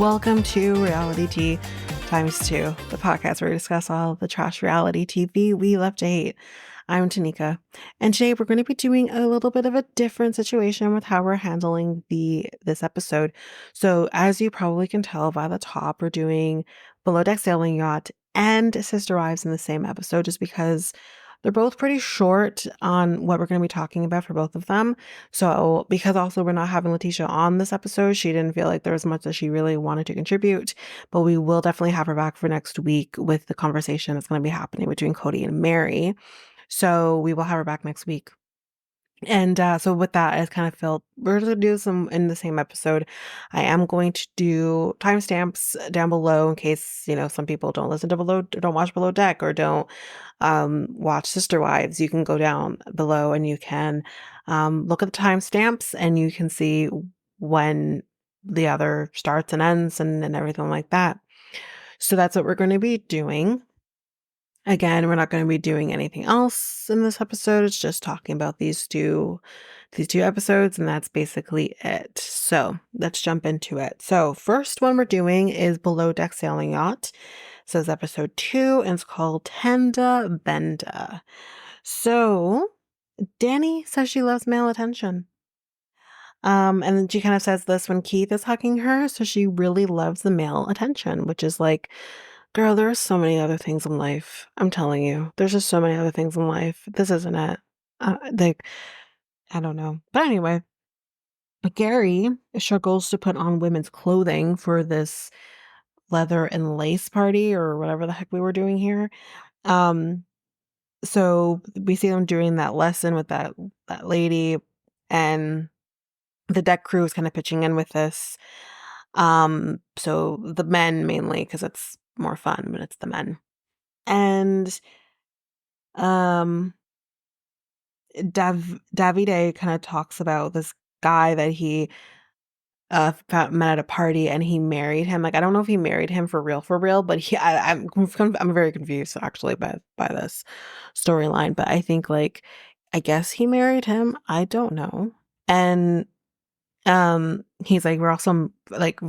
Welcome to Reality Tea ×2, the podcast where we discuss all the trash reality TV we love to hate. I'm Tanika, and today we're going to be doing a little bit of a different situation with how we're handling this episode. So as you probably can tell by the top, we're doing Below Deck Sailing Yacht and Sister Wives in the same episode, just because they're both pretty short on what we're going to be talking about for both of them. So because also we're not having Letitia on this episode, she didn't feel like there was much that she really wanted to contribute, but we will definitely have her back for next week with the conversation that's going to be happening between Kody and Meri. So we will have her back next week. And so with that, I kind of felt we're going to do some in the same episode. I am going to do timestamps down below in case, some people don't listen to don't watch Below Deck or don't watch Sister Wives. You can go down below and you can look at the timestamps and you can see when the other starts and ends and everything like that. So that's what we're going to be doing. Again, we're not going to be doing anything else in this episode. It's just talking about these two episodes, and that's basically it. So let's jump into it. So first one we're doing is Below Deck Sailing Yacht. So it's episode 2, and it's called Tenda Benda. So Danni says she loves male attention. And then she kind of says this when Keith is hugging her. So she really loves the male attention, which is like, girl, there are so many other things in life. I'm telling you, there's just so many other things in life. This isn't it. I don't know. But anyway, Gary struggles to put on women's clothing for this leather and lace party or whatever the heck we were doing here. So we see them doing that lesson with that lady, and the deck crew is kind of pitching in with this. So the men mainly, because it's more fun when it's the men. And Davide kind of talks about this guy that he met at a party, and he married him. Like, I don't know if he married him for real, but I'm very confused actually by this storyline. But I think, like, I guess he married him. I don't know. And he's like, we're also like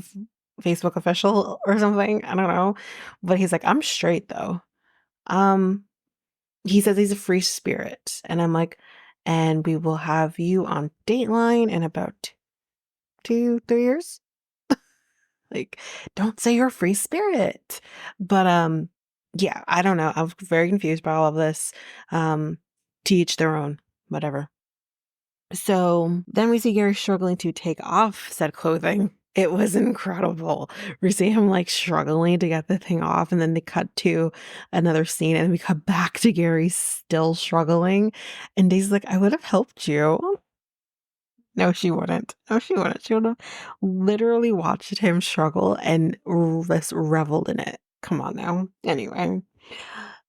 Facebook official or something. I don't know. But he's like, I'm straight though. He says he's a free spirit. And I'm like, and we will have you on Dateline in about 2-3 years. Like, don't say you're a free spirit. But yeah, I don't know. I was very confused by all of this. To each their own, whatever. So then we see Gary struggling to take off said clothing. It was incredible. We see him like struggling to get the thing off, and then they cut to another scene and we cut back to Gary still struggling. And Daisy's like, I would have helped you. No, she wouldn't. She would have literally watched him struggle and just reveled in it. Come on now. Anyway.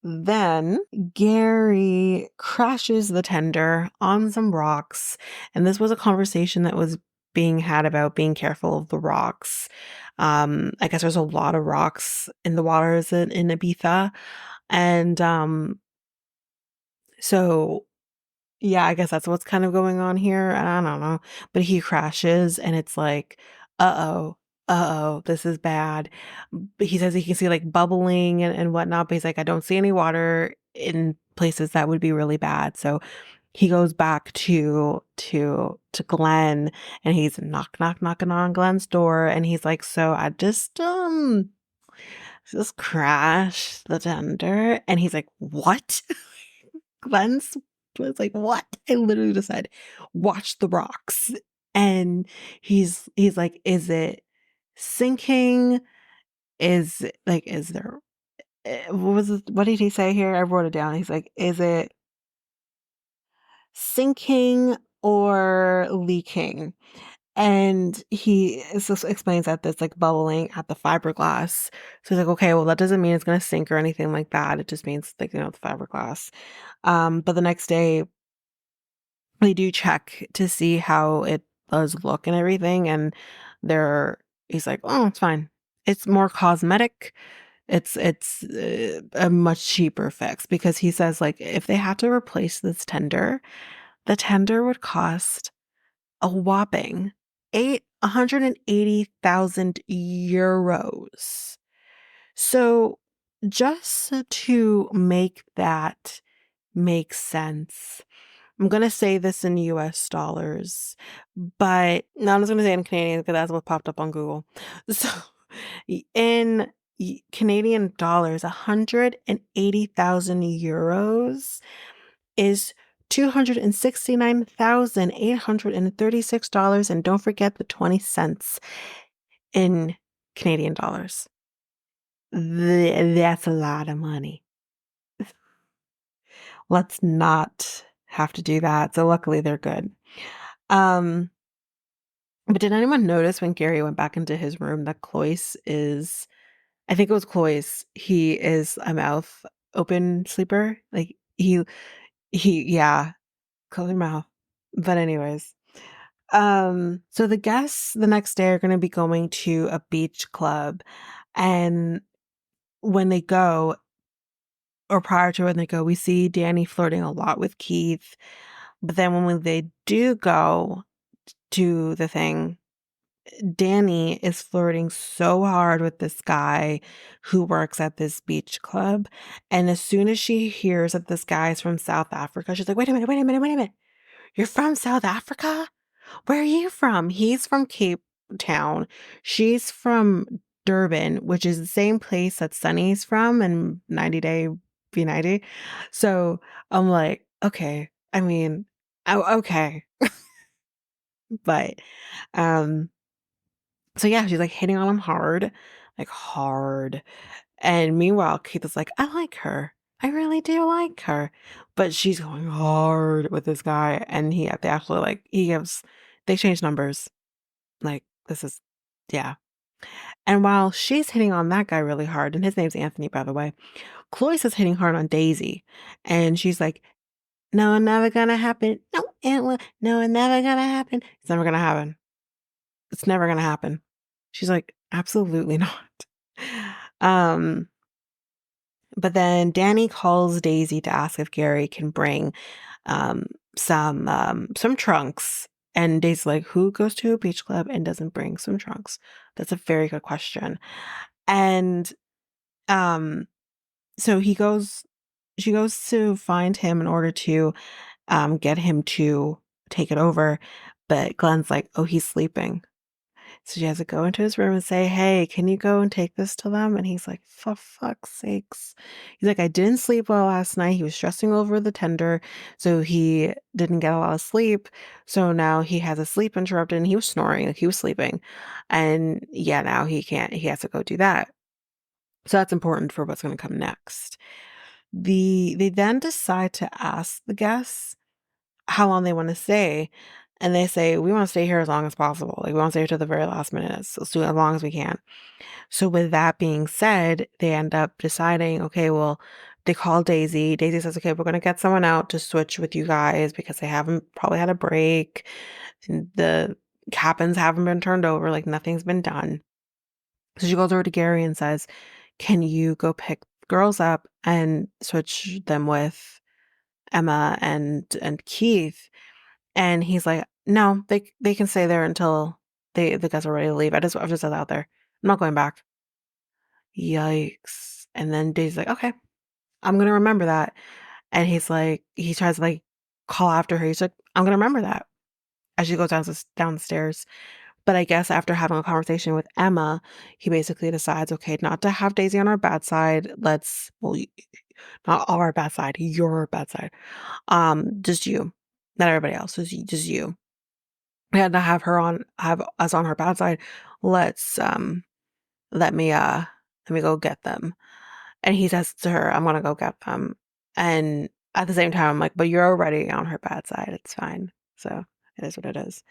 Then Gary crashes the tender on some rocks. And this was a conversation that was being had about being careful of the rocks. I guess there's a lot of rocks in the waters in Ibiza. And so yeah, I guess that's what's kind of going on here. I don't know. But he crashes and it's like, uh-oh, this is bad. But he says he can see like bubbling and whatnot, but he's like, I don't see any water in places that would be really bad. So he goes back to Glenn, and he's knocking on Glenn's door, and he's like, so I just crashed the tender. And he's like, what? Glenn's was like, what? I literally just said, watch the rocks. And he's like, is it sinking? Is there, what did he say here? I wrote it down. He's like, is it sinking or leaking? And he explains that there's like bubbling at the fiberglass. So he's like, okay, well, that doesn't mean it's going to sink or anything like that. It just means, like, the fiberglass. But the next day they do check to see how it does look and everything. And he's like, oh, it's fine. It's more cosmetic. It's a much cheaper fix, because he says, like, if they had to replace this tender, the tender would cost a whopping 180,000 euros. So just to make that make sense, I'm going to say this in US dollars, but no, I'm just going to say it in Canadian because that's what popped up on Google. So in Canadian dollars, 180,000 euros is $269,836. And don't forget the 20 cents in Canadian dollars. That's a lot of money. Let's not have to do that. So luckily they're good. But did anyone notice when Gary went back into his room that Cloyce is, I think it was Cloyce, he is a mouth open sleeper? Like yeah, closing mouth. But anyways, so the guests the next day are going to be going to a beach club, and when they go, or prior to when they go, we see Danni flirting a lot with Keith. But then when they do go to the thing, Danni is flirting so hard with this guy who works at this beach club. And as soon as she hears that this guy is from South Africa, she's like, wait a minute. You're from South Africa? Where are you from? He's from Cape Town. She's from Durban, which is the same place that Sunny's from and 90 Day B90. So I'm like, okay. I mean, oh, okay. But so yeah, she's like hitting on him hard, like hard. And meanwhile, Keith is like, I like her. I really do like her. But she's going hard with this guy. And they actually they change numbers. Like, this is, yeah. And while she's hitting on that guy really hard, and his name's Anthony, by the way, Cloyce is hitting hard on Daisy. And she's like, no, never gonna happen. No, no, never gonna happen. It's never gonna happen. It's never gonna happen. She's like, absolutely not. But then Danni calls Daisy to ask if Gary can bring some trunks. And Daisy's like, who goes to a beach club and doesn't bring some trunks? That's a very good question. And so she goes to find him in order to get him to take it over. But Glenn's like, oh, he's sleeping. So she has to go into his room and say, hey, can you go and take this to them? And he's like, for fuck's sakes. He's like, I didn't sleep well last night. He was stressing over the tender, so he didn't get a lot of sleep. So now he has a sleep interrupted and he was snoring, like he was sleeping. And yeah, now he has to go do that. So that's important for what's going to come next. They then decide to ask the guests how long they want to stay. And they say, we want to stay here as long as possible. Like, we want to stay here to the very last minute. So let's do it as long as we can. So with that being said, they end up deciding, okay, well, they call Daisy. Daisy says, okay, we're going to get someone out to switch with you guys because they haven't probably had a break. The cabins haven't been turned over. Like, nothing's been done. So she goes over to Gary and says, can you go pick girls up and switch them with Emma and Keith? And he's like, no, they can stay there until the guys are ready to leave. I've just said that out there. I'm not going back. Yikes. And then Daisy's like, okay, I'm gonna remember that. And he's like, he tries to like call after her. He's like, I'm gonna remember that as she goes down the stairs. But I guess after having a conversation with Emma, he basically decides, okay, not to have Daisy on our bad side. Not our bad side, your bad side. Just you, not everybody else. Just you. We had to have us on her bad side. Let's let me go get them. And he says to her, I'm gonna go get them. And at the same time, I'm like, but you're already on her bad side. It's fine. So it is what it is.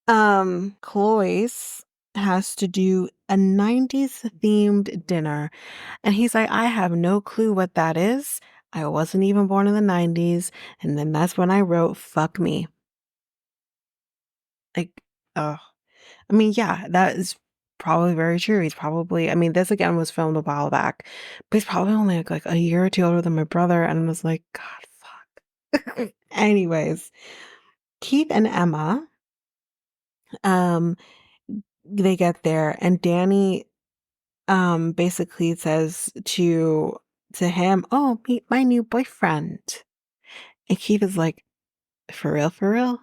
Cloyce has to do a 90s themed dinner. And he's like, I have no clue what that is. I wasn't even born in the 90s. And then that's when I wrote, fuck me. Like, oh, I mean, yeah, that is probably very true. He's probably, I mean, this again was filmed a while back, but he's probably only like a year or two older than my brother. And I was like, God, fuck. Anyways, Keith and Emma Um, they get there and Danni basically says to him, "Oh, meet my new boyfriend." And Keith is like, "For real, for real?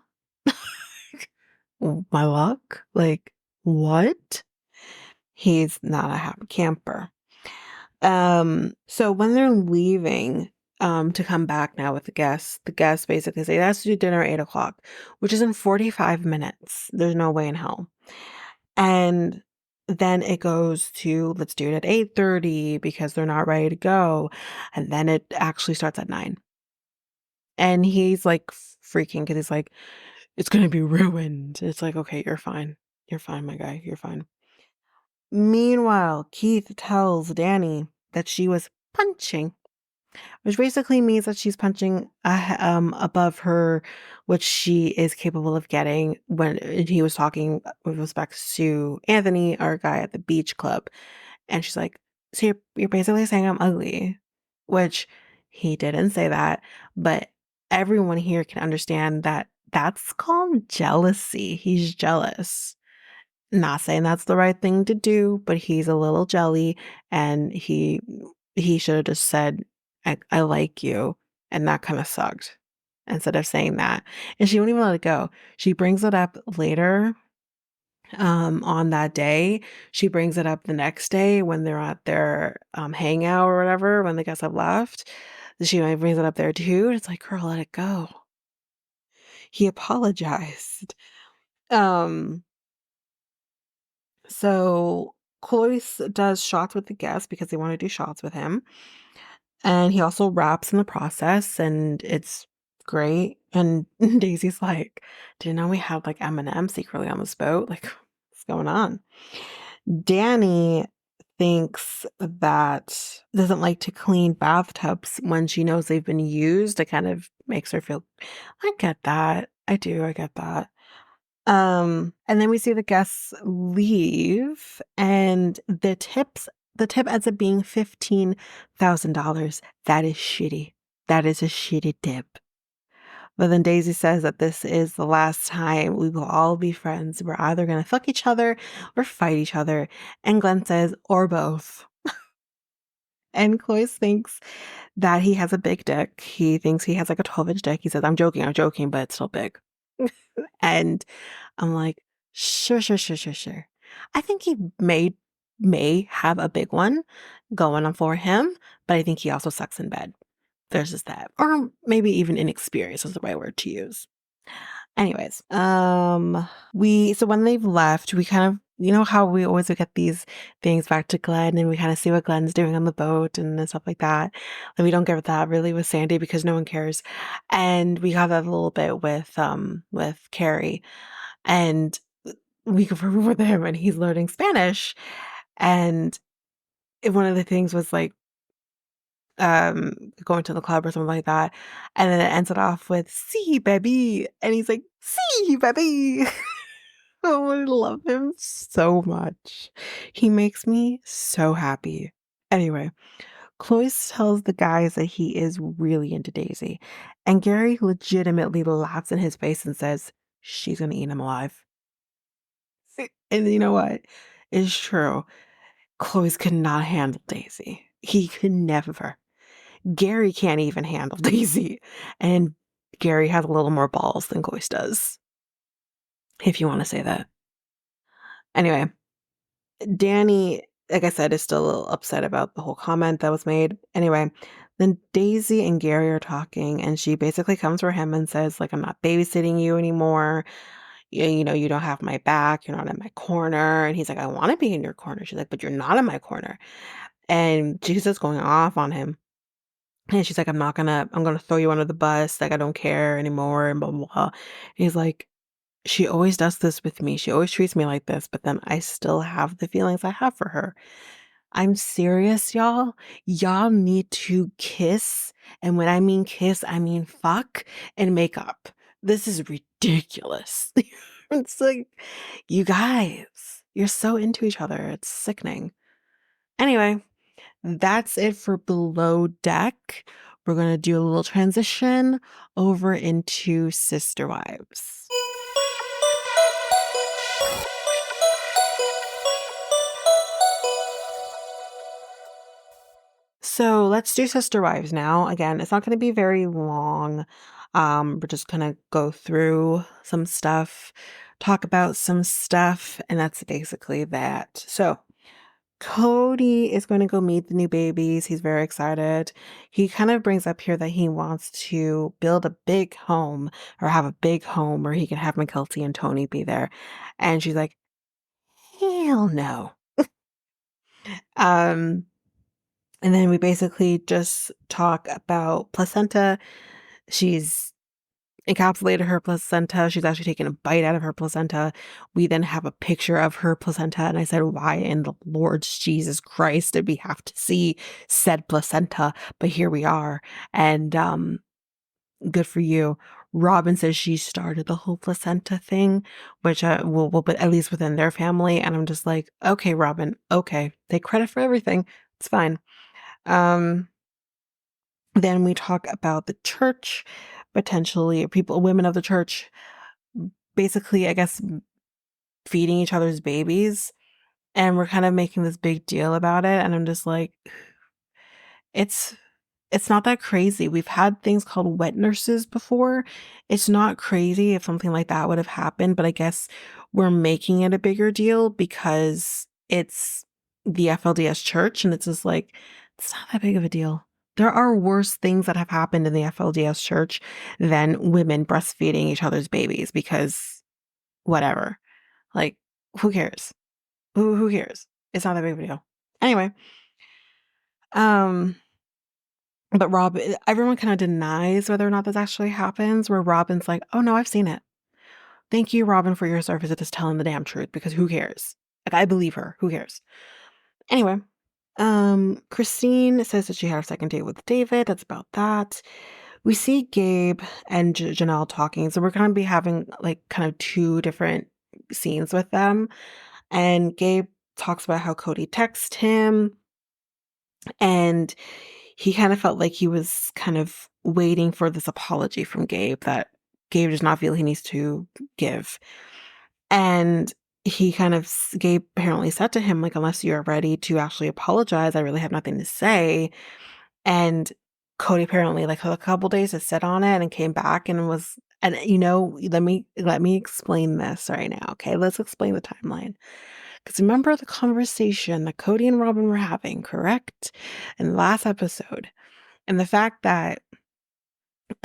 My luck? Like, what?" He's not a happy camper. So when they're leaving, to come back now with the guests basically say, "That's to do dinner at 8 o'clock," which is in 45 minutes. There's no way in hell. And then it goes to, "Let's do it at 8:30 because they're not ready to go." And then it actually starts at 9. And he's like freaking because he's like, "It's going to be ruined." It's like, "Okay, you're fine. You're fine, my guy. You're fine." Meanwhile, Keith tells Danni that she was punching, which basically means that she's punching above her, which she is capable of getting. When he was talking with respect to Anthony, our guy at the beach club, and she's like, "So you're basically saying I'm ugly," which he didn't say that, but everyone here can understand that that's called jealousy. He's jealous. Not saying that's the right thing to do, but he's a little jelly, and he should have just said, I like you," and that kind of sucked, instead of saying that. And she won't even let it go. She brings it up later, on that day. She brings it up the next day when they're at their hangout or whatever, when the guests have left. She might brings it up there too. It's like, girl, let it go. He apologized. Um, So Cloyce does shots with the guests because they want to do shots with him. And he also raps in the process, and it's great. And Daisy's like, "Didn't know we had like Eminem secretly on this boat. Like, what's going on?" Danni thinks that doesn't like to clean bathtubs when she knows they've been used. It kind of makes her feel, I get that. I do. I get that. And then we see the guests leave, and the tip ends up being $15,000. That is shitty. That is a shitty tip. But then Daisy says that this is the last time we will all be friends. We're either gonna fuck each other or fight each other. And Glenn says, or both. And Cloyce thinks that he has a big dick. He thinks he has like a 12-inch dick. He says, I'm joking, but it's still big." And I'm like, sure, sure, sure, sure, sure. I think he may have a big one going on for him, but I think he also sucks in bed. There's just that. Or maybe even inexperienced is the right word to use. Anyways, so when they've left, we kind of, you know how we always get these things back to Glenn, and we kind of see what Glenn's doing on the boat and stuff like that. And we don't get that really with Sandy because no one cares. And we got that a little bit with Carrie. And we go with him and he's learning Spanish. And one of the things was like going to the club or something like that. And then it ends it off with "Sí, baby." And he's like, "Sí, baby." Oh, I love him so much. He makes me so happy. Anyway, Cloyce tells the guys that he is really into Daisy. And Gary legitimately laughs in his face and says, "She's gonna eat him alive." And you know what? It's true. Cloyce could not handle Daisy. He could never. Gary can't even handle Daisy. And Gary has a little more balls than Cloyce does, if you want to say that. Anyway, Danni, like I said, is still a little upset about the whole comment that was made. Anyway, then Daisy and Gary are talking, and she basically comes for him and says, like, "I'm not babysitting you anymore. You know, you don't have my back. You're not in my corner." And he's like, "I want to be in your corner." She's like, "But you're not in my corner." And she's just going off on him. And she's like, I'm gonna throw you under the bus. Like, I don't care anymore. And blah, blah, blah. And he's like, "She always does this with me. She always treats me like this. But then I still have the feelings I have for her." I'm serious, y'all. Y'all need to kiss. And when I mean kiss, I mean fuck and make up. This is ridiculous. It's like, you guys, you're so into each other. It's sickening. Anyway, that's it for Below Deck. We're going to do a little transition over into Sister Wives. So let's do sister wives now. Again, it's not going to be very long. We're just going to go through some stuff, talk about some stuff, and that's basically that. So Kody is going to go meet the new babies. He's very excited. He kind of brings up here that he wants to build a big home or have a big home where he can have Mykelti and Tony be there. And she's like, hell no. Um, and then we basically just talk about placenta. She's encapsulated her placenta. She's actually taken a bite out of her placenta. We then have a picture of her placenta. And I said, why in the Lord's Jesus Christ did we have to see said placenta? But here we are. And good for you. Robin says she started the whole placenta thing, which will but at least within their family. And I'm just like, okay, Robin, okay. Take credit for everything. It's fine. Then we talk about the church, potentially women of the church, basically, I guess, feeding each other's babies. And we're kind of making this big deal about it. And I'm just like, it's it's not that crazy. We've had things called wet nurses before. It's not crazy if something like that would have happened, but I guess we're making it a bigger deal because it's the FLDS church, and it's just like, it's not that big of a deal. There are worse things that have happened in the FLDS church than women breastfeeding each other's babies because whatever. Like, who cares? Who cares? It's not that big of a deal. Anyway, um, but everyone kind of denies whether or not this actually happens, where Robin's like, oh no, I've seen it. Thank you, Robin, for your service at just telling the damn truth, because who cares? Like, I believe her. Who cares? Anyway, Christine says that she had her second date with David. That's about that. We see Gabe and Janelle talking. So we're going to be having like kind of two different scenes with them. And Gabe talks about how Kody texted him, and he kind of felt like he was kind of waiting for this apology from Gabe that Gabe does not feel he needs to give. And Gabe apparently said to him, like, unless you're ready to actually apologize, I really have nothing to say. And Kody apparently, like, a couple days to sit on it and came back and let me explain this right now. Okay, let's explain the timeline. Because remember the conversation that Kody and Robin were having, correct? In the last episode. And the fact that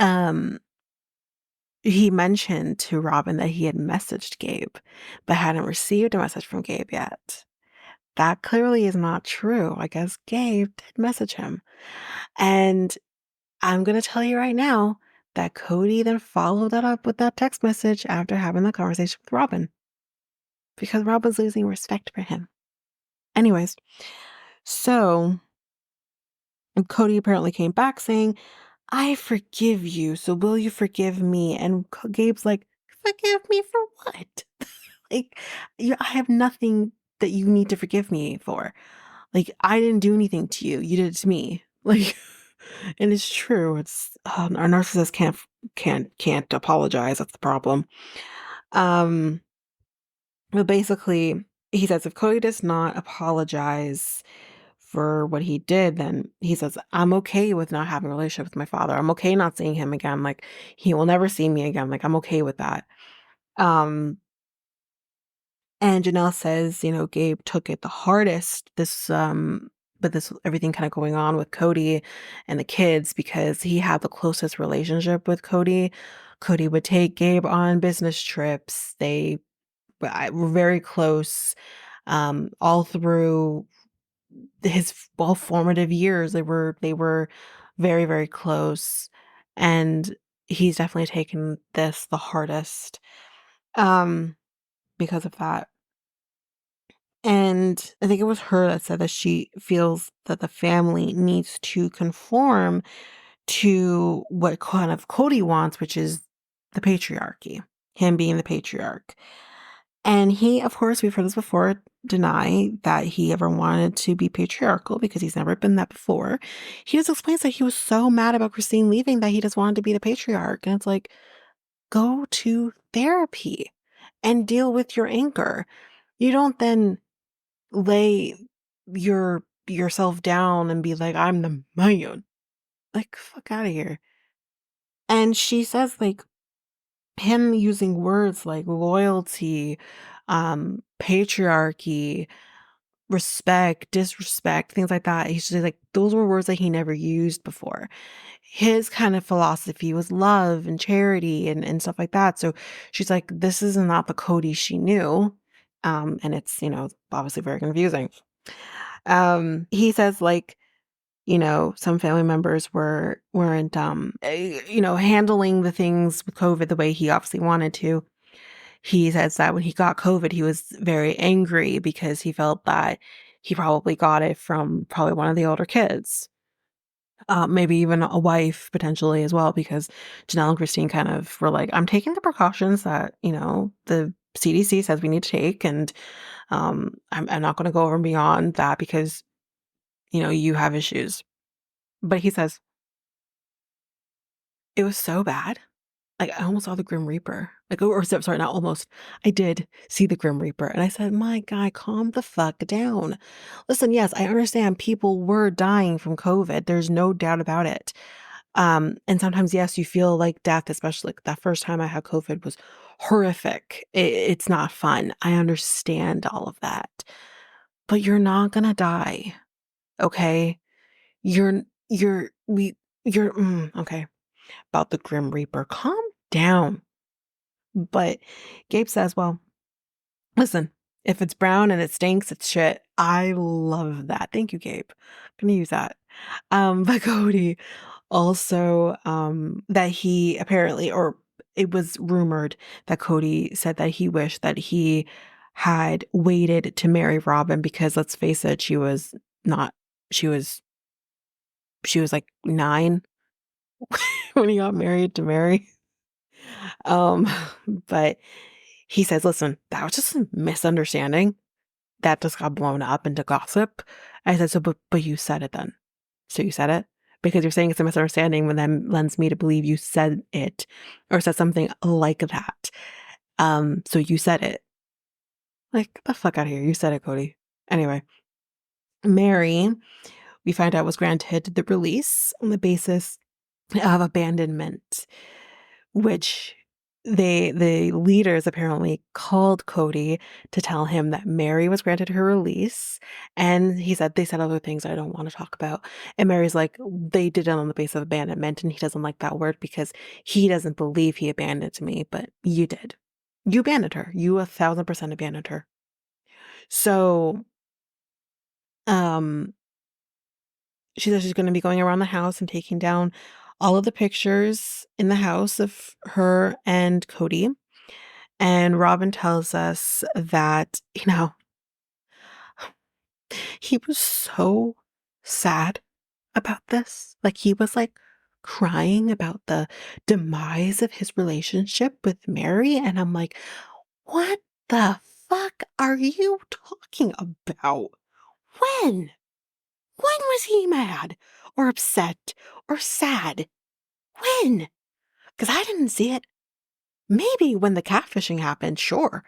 um he mentioned to Robin that he had messaged Gabe, but hadn't received a message from Gabe yet. That clearly is not true. I guess Gabe did message him. And I'm going to tell you right now that Kody then followed that up with that text message after having the conversation with Robin. Because Robin's losing respect for him. Anyways, so Kody apparently came back saying, I forgive you, so will you forgive me? And Gabe's like, forgive me for what? Like, I have nothing that you need to forgive me for. Like, I didn't do anything to you. You did it to me. Like, and it's true. It's our narcissist can't apologize. That's the problem. But basically, he says if Kody does not apologize for what he did, then he says, I'm okay with not having a relationship with my father. I'm okay not seeing him again. Like, he will never see me again. Like, I'm okay with that. And Janelle says, Gabe took it the hardest but this everything kind of going on with Kody and the kids because he had the closest relationship with Kody. Kody would take Gabe on business trips. They were very close all through his formative years. They were very, very close. And he's definitely taken this the hardest because of that. And I think it was her that said that she feels that the family needs to conform to what kind of Kody wants, which is the patriarchy, him being the patriarch. And he, of course, we've heard this before, deny that he ever wanted to be patriarchal because he's never been that before. He just explains that he was so mad about Christine leaving that he just wanted to be the patriarch. And it's like, go to therapy and deal with your anger. You don't then lay your yourself down and be like, I'm the man. Like, fuck out of here. And she says, like, him using words like loyalty, patriarchy, respect, disrespect, things like that. He's just like, those were words that he never used before. His kind of philosophy was love and charity and stuff like that. So she's like, this is not the Kody she knew. And it's, obviously very confusing. He says, like, some family members weren't handling the things with COVID the way he obviously wanted to. He says that when he got COVID, he was very angry because he felt that he probably got it from probably one of the older kids. Maybe even a wife potentially as well, because Janelle and Christine kind of were like, I'm taking the precautions that, the CDC says we need to take. And I'm not going to go over and beyond that because, you have issues. But he says, it was so bad. Like, I almost saw the Grim Reaper. Like, or sorry, not almost. I did see the Grim Reaper. And I said, my guy, calm the fuck down. Listen, yes, I understand people were dying from COVID. There's no doubt about it. And sometimes, yes, you feel like death, especially like that first time I had COVID was horrific. It's not fun. I understand all of that. But you're not gonna die. Okay? You're, you're, we, you're, okay. About the Grim Reaper. Calm down. But Gabe says, well, listen, if it's brown and it stinks, it's shit. I love that. Thank you, Gabe. I'm gonna use that. But Kody also, that he apparently, or it was rumored that Kody said that he wished that he had waited to marry Robin because let's face it, not, she was, she was like 9 when he got married to Meri. Um, but he says, listen, that was just a misunderstanding that just got blown up into gossip. I said, so, but you said it then. So you said it because you're saying it's a misunderstanding, when then lends me to believe you said it or said something like that. So you said it. Like, get the fuck out of here. You said it, Kody. Anyway, Meri, we find out, was granted the release on the basis of abandonment, which the leaders apparently called Kody to tell him that Meri was granted her release. And they said other things I don't want to talk about. And Mary's like, they did it on the basis of abandonment. And he doesn't like that word because he doesn't believe he abandoned me, but you did. You abandoned her. You 1,000% abandoned her. So, um, she says she's going to be going around the house and taking down all of the pictures in the house of her and Kody. And Robin tells us that, he was so sad about this. Like, he was like crying about the demise of his relationship with Meri. And I'm like, what the fuck are you talking about? When? When was he mad or upset or sad? When? Because I didn't see it. Maybe when the catfishing happened, sure.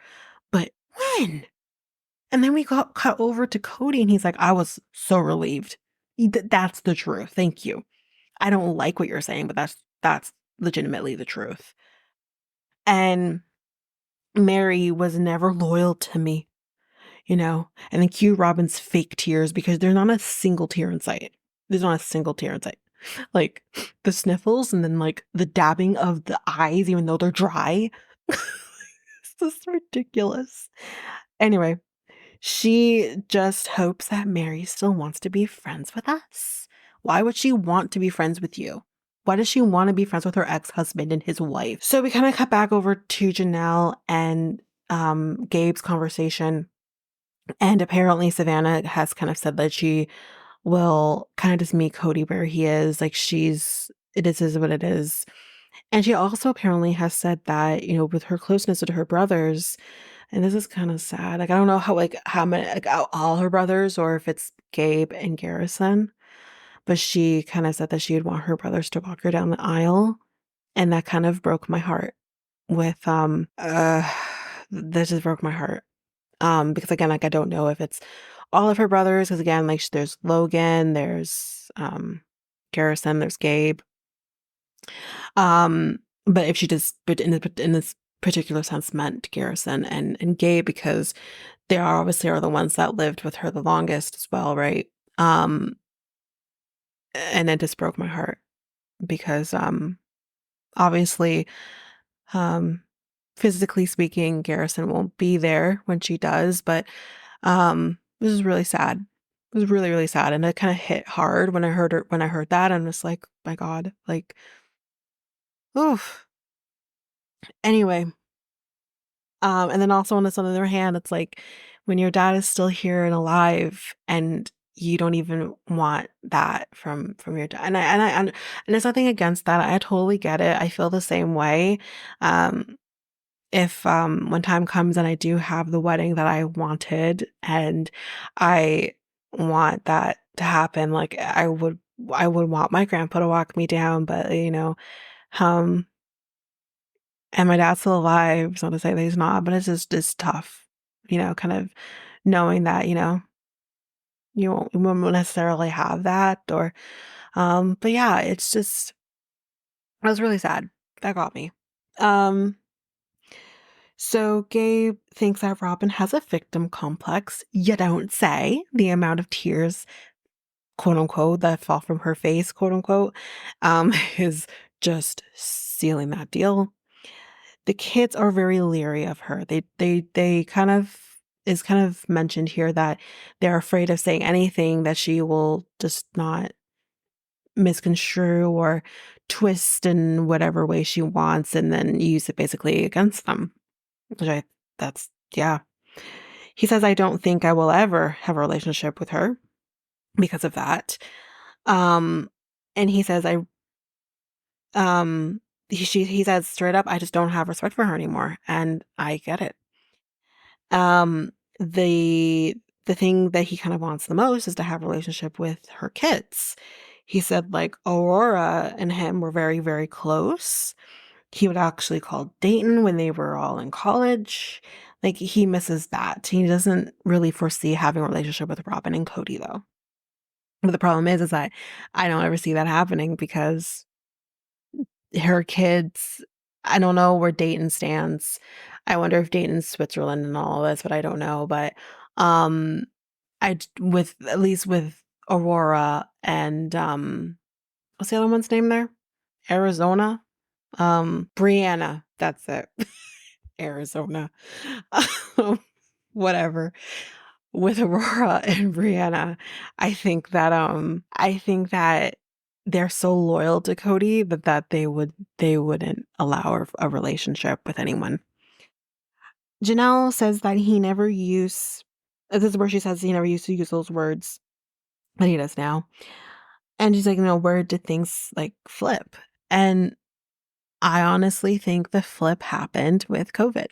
But when? And then we got cut over to Kody and he's like, I was so relieved. That's the truth. Thank you. I don't like what you're saying, but that's legitimately the truth. And Meri was never loyal to me, And then cue Robin's fake tears because there's not a single tear in sight. There's not a single tear in sight. Like the sniffles and then like the dabbing of the eyes, even though they're dry. It's just ridiculous. Anyway, she just hopes that Meri still wants to be friends with us. Why would she want to be friends with you? Why does she want to be friends with her ex-husband and his wife? So we kind of cut back over to Janelle and Gabe's conversation. And apparently Savannah has kind of said that she will kind of just meet Kody where he is. Like it is what it is. And she also apparently has said that, with her closeness to her brothers, and this is kind of sad. Like, I don't know how many, like, all her brothers or if it's Gabe and Garrison, but she kind of said that she would want her brothers to walk her down the aisle. And that kind of broke my heart that just broke my heart. Because again, like, I don't know if it's all of her brothers, because again, like there's Logan, there's Garrison, there's Gabe. But if she just, but in this particular sense, meant Garrison and Gabe, because they are obviously the ones that lived with her the longest as well, right? And it just broke my heart because obviously, um, physically speaking, Garrison won't be there when she does, but this is really sad. It was really, really sad. And it kind of hit hard when I heard that. I'm just like, my God, like, oof. Anyway, and then also on this other hand, it's like when your dad is still here and alive and you don't even want that from your dad. And there's nothing against that. I totally get it. I feel the same way. Um, if when time comes and I do have the wedding that I wanted and I want that to happen, like I would want my grandpa to walk me down, but um and my dad's still alive. It's not to say that he's not, but it's tough, kind of knowing that, you won't necessarily have that or but yeah, it's just I was really sad. That got me. Um So Gabe thinks that Robin has a victim complex. You don't say. The amount of tears, quote unquote, that fall from her face, quote unquote, is just sealing that deal. The kids are very leery of her. They kind of is kind of mentioned here that they're afraid of saying anything that she will just not misconstrue or twist in whatever way she wants and then use it basically against them. Which that's, yeah. He says, I don't think I will ever have a relationship with her because of that. Um, and he says, he says straight up, I just don't have respect for her anymore. And I get it. Um, the, the thing that he kind of wants the most is to have a relationship with her kids. He said, like, Aurora and him were very, very close. He would actually call Dayton when they were all in college. Like, he misses that. He doesn't really foresee having a relationship with Robin and Kody, though. But the problem is that I don't ever see that happening because her kids, I don't know where Dayton stands. I wonder if Dayton's Switzerland and all of this, but I don't know. But um with at least with Aurora and what's the other one's name there? Arizona? Brianna, that's it. Arizona. Whatever. With Aurora and Brianna, I think that they're so loyal to Kody that they wouldn't allow a relationship with anyone. Janelle says that he never used this is where she says he never used to use those words that he does now. And she's like, where did things like flip? And I honestly think the flip happened with COVID.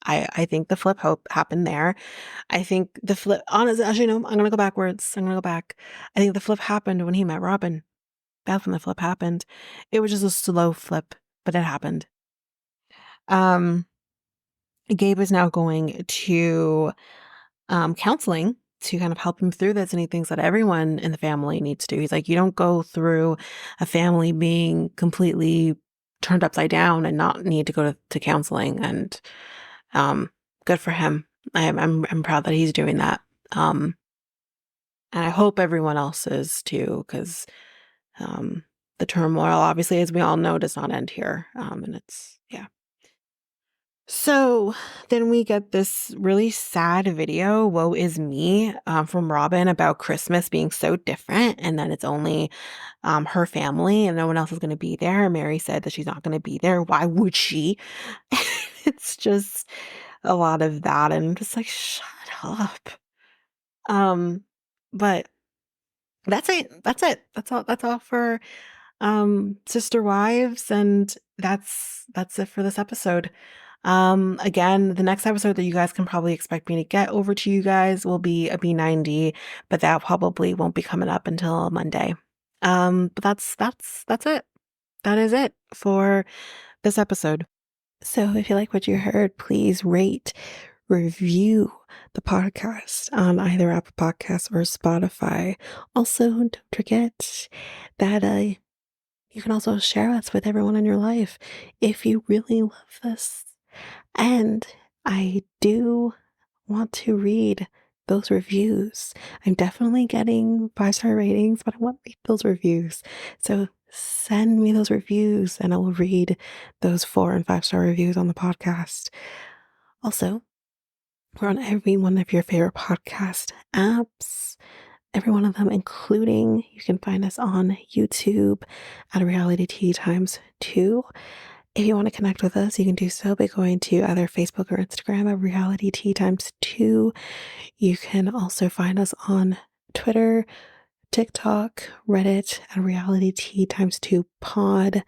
I think the flip happened there. I think the flip, honestly, actually, no, I'm going to go backwards. I'm going to go back. I think the flip happened when he met Robin. That's when the flip happened. It was just a slow flip, but it happened. Gabe is now going to counseling to kind of help him through this. And he thinks that everyone in the family needs to. He's like, you don't go through a family being completely turned upside down and not need to go to counseling. And good for him. I'm proud that he's doing that. And I hope everyone else is too, because the turmoil, obviously, as we all know, does not end here. And it's, yeah. So then we get this really sad video, Woe Is Me, from Robin about Christmas being so different and that it's only her family and no one else is going to be there. Meri said that she's not going to be there. Why would she? It's just a lot of that and I'm just like, shut up. But that's it. That's it. That's all for Sister Wives, and that's it for this episode. Again, the next episode that you guys can probably expect me to get over to you guys will be a B90, but that probably won't be coming up until Monday. But that's it. That is it for this episode. So if you like what you heard, please rate, review the podcast on either Apple Podcasts or Spotify. Also, don't forget that you can also share us with everyone in your life if you really love this. And I do want to read those reviews. I'm definitely getting 5-star ratings, but I want to read those reviews. So send me those reviews and I will read those 4 and 5-star reviews on the podcast. Also, we're on every one of your favorite podcast apps, every one of them, including you can find us on YouTube at Reality Tea Times 2. If you want to connect with us, you can do so by going to either Facebook or Instagram at Reality Tea Times 2. You can also find us on Twitter, TikTok, Reddit at Reality Tea Times 2 Pod.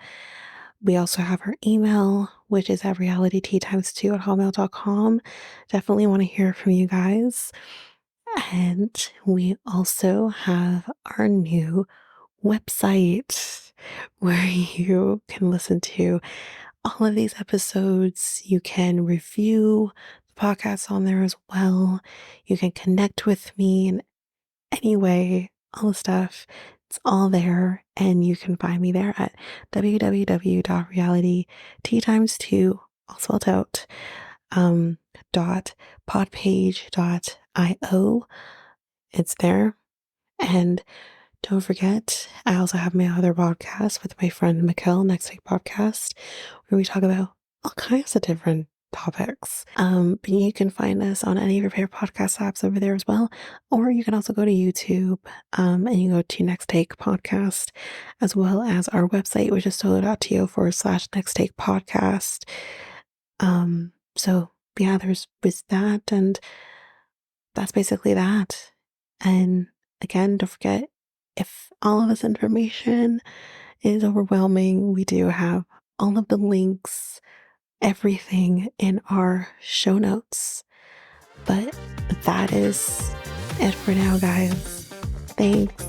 We also have our email, which is at realityteatimes2 at hotmail.com. Definitely want to hear from you guys. And we also have our new website where you can listen to all of these episodes. You can review the podcast on there as well. You can connect with me in any way, all the stuff. It's all there. And you can find me there at www.realityteatimes2, all spelled out, .podpage.io. It's there. And don't forget, I also have my other podcast with my friend Mykelti, Next Take Podcast, where we talk about all kinds of different topics. But you can find us on any of your favorite podcast apps over there as well. Or you can also go to YouTube and you go to Next Take Podcast, as well as our website, which is solo.to/Next Take Podcast. So yeah, there's that, and that's basically that. And again, don't forget, if all of this information is overwhelming, we do have all of the links, everything in our show notes. But that is it for now, guys. Thanks.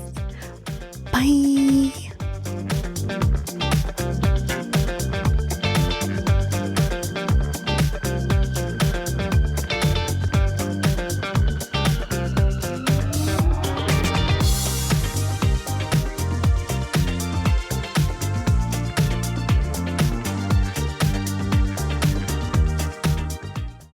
Bye.